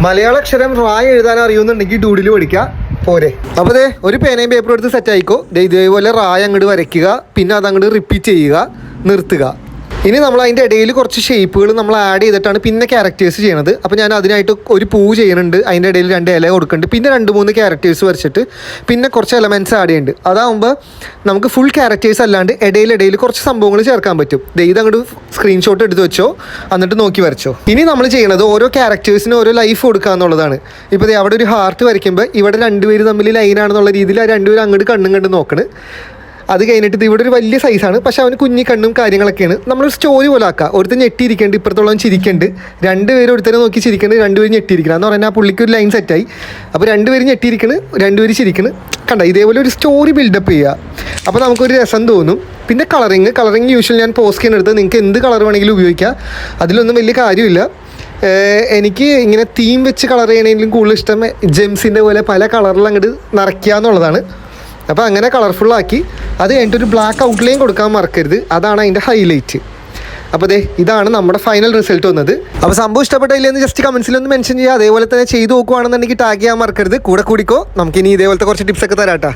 മലയാള അക്ഷരം റായ് എഴുതാൻ അറിയുന്നുണ്ടെങ്കിൽ ഡൂഡിൽ പഠിക്കുക പോരെ. അപ്പോൾ ദേ ഒരു പേനയും പേപ്പറും എടുത്ത് സെറ്റ് ആയിക്കോ. ഇതേപോലെ റായ് അങ്ങോട്ട് വരയ്ക്കുക, പിന്നെ അതങ്ങോട്ട് റിപ്പീറ്റ് ചെയ്യുക, നിർത്തുക. ഇനി നമ്മൾ അതിൻ്റെ ഇടയിൽ കുറച്ച് ഷേപ്പുകൾ നമ്മൾ ആഡ് ചെയ്തിട്ടാണ് പിന്നെ ക്യാരക്ടേഴ്സ് ചെയ്യണത്. അപ്പോൾ ഞാൻ അതിനായിട്ട് ഒരു പൂ ചെയ്യുന്നുണ്ട്, അതിൻ്റെ ഇടയിൽ 2 ഇല കൊടുക്കുന്നുണ്ട്, പിന്നെ 2-3 ക്യാരക്ടേഴ്സ് വരച്ചിട്ട് പിന്നെ കുറച്ച് എലമെൻറ്റ്സ് ആഡ് ചെയ്യുന്നുണ്ട്. അതാകുമ്പോൾ നമുക്ക് ഫുൾ ക്യാരക്ടേഴ്സ് അല്ലാണ്ട് ഇടയിൽ കുറച്ച് സംഭവങ്ങൾ ചേർക്കാൻ പറ്റും. ഇത് അങ്ങോട്ട് സ്ക്രീൻഷോട്ട് എടുത്ത് വെച്ചോ, എന്നിട്ട് നോക്കി വരച്ചോ. ഇനി നമ്മൾ ചെയ്യണത് ഓരോ ക്യാരക്ടേഴ്സിന് ഓരോ ലൈഫ് കൊടുക്കുക എന്നുള്ളതാണ്. ഇപ്പോൾ അവിടെ ഒരു ഹാർട്ട് വരയ്ക്കുമ്പോൾ ഇവിടെ 2 പേര് തമ്മിൽ ലൈനാണെന്നുള്ള രീതിയിൽ ആ 2 പേര് അങ്ങോട്ട് കണ്ണും കണ്ട് നോക്കണം. അത് കഴിഞ്ഞിട്ട് ഇവിടെ ഒരു വലിയ സൈസാണ്, പക്ഷെ അവന് കുഞ്ഞി കണ്ണും കാര്യങ്ങളൊക്കെയാണ്. നമ്മൾ സ്റ്റോറി പോലെ ആക്കുക. ഒരുത്തർ ഞെട്ടിയിരിക്കേണ്ട, ഇപ്പുറത്തോളം ചിരിക്കേണ്ട, 2 പേര് ഒരുത്തരെ നോക്കി ചിരിക്കേണ്ടത്, 2 പേര് ഞെട്ടിയിരിക്കണം എന്ന് പറഞ്ഞാൽ ആ പുള്ളിക്ക് ഒരു ലൈൻ സെറ്റായി. അപ്പോൾ 2 പേര് ഞെട്ടിയിരിക്കണം, 2 പേര് ചിരിക്കണം. കണ്ട, ഇതേപോലെ ഒരു സ്റ്റോറി ബിൽഡപ്പ് ചെയ്യുക. അപ്പോൾ നമുക്കൊരു രസം തോന്നും. പിന്നെ കളറിങ് യൂഷ്വൽ ഞാൻ പോസ്റ്റ് ചെയ്യുന്നെടുത്ത് നിങ്ങൾക്ക് എന്ത് കളർ വേണമെങ്കിലും ഉപയോഗിക്കാം. അതിലൊന്നും വലിയ കാര്യമില്ല. എനിക്ക് ഇങ്ങനെ തീം വെച്ച് കളർ ചെയ്യണമെങ്കിലും കൂടുതൽ ഇഷ്ടം ജെംസിൻ്റെ പോലെ പല കളറിൽ അങ്ങോട്ട് നിറയ്ക്കുക എന്നുള്ളതാണ്. അപ്പോൾ അങ്ങനെ കളർഫുള്ളാക്കി അത് കഴിഞ്ഞിട്ടൊരു ബ്ലാക്ക് ഔട്ട്ലൈൻ കൊടുക്കാൻ മറക്കരുത്. അതാണ് അതിൻ്റെ ഹൈലൈറ്റ്. അപ്പോൾ ഇതാണ് നമ്മുടെ ഫൈനൽ റിസൾട്ട് വന്നത്. അപ്പോൾ സംഭവം ഇഷ്ടപ്പെട്ടില്ലെന്ന് ജസ്റ്റ് കമൻസിലൊന്ന് മെൻഷൻ ചെയ്യുക. അതേപോലെ തന്നെ ചെയ്ത് നോക്കുകയാണെന്നുണ്ടെങ്കിൽ ടാഗ് ചെയ്യാൻ മറക്കരുത്. കൂടിക്കോ, നമുക്കിനി ഇതേപോലത്തെ കുറച്ച് ടിപ്സൊക്കെ തരാം കേട്ടോ.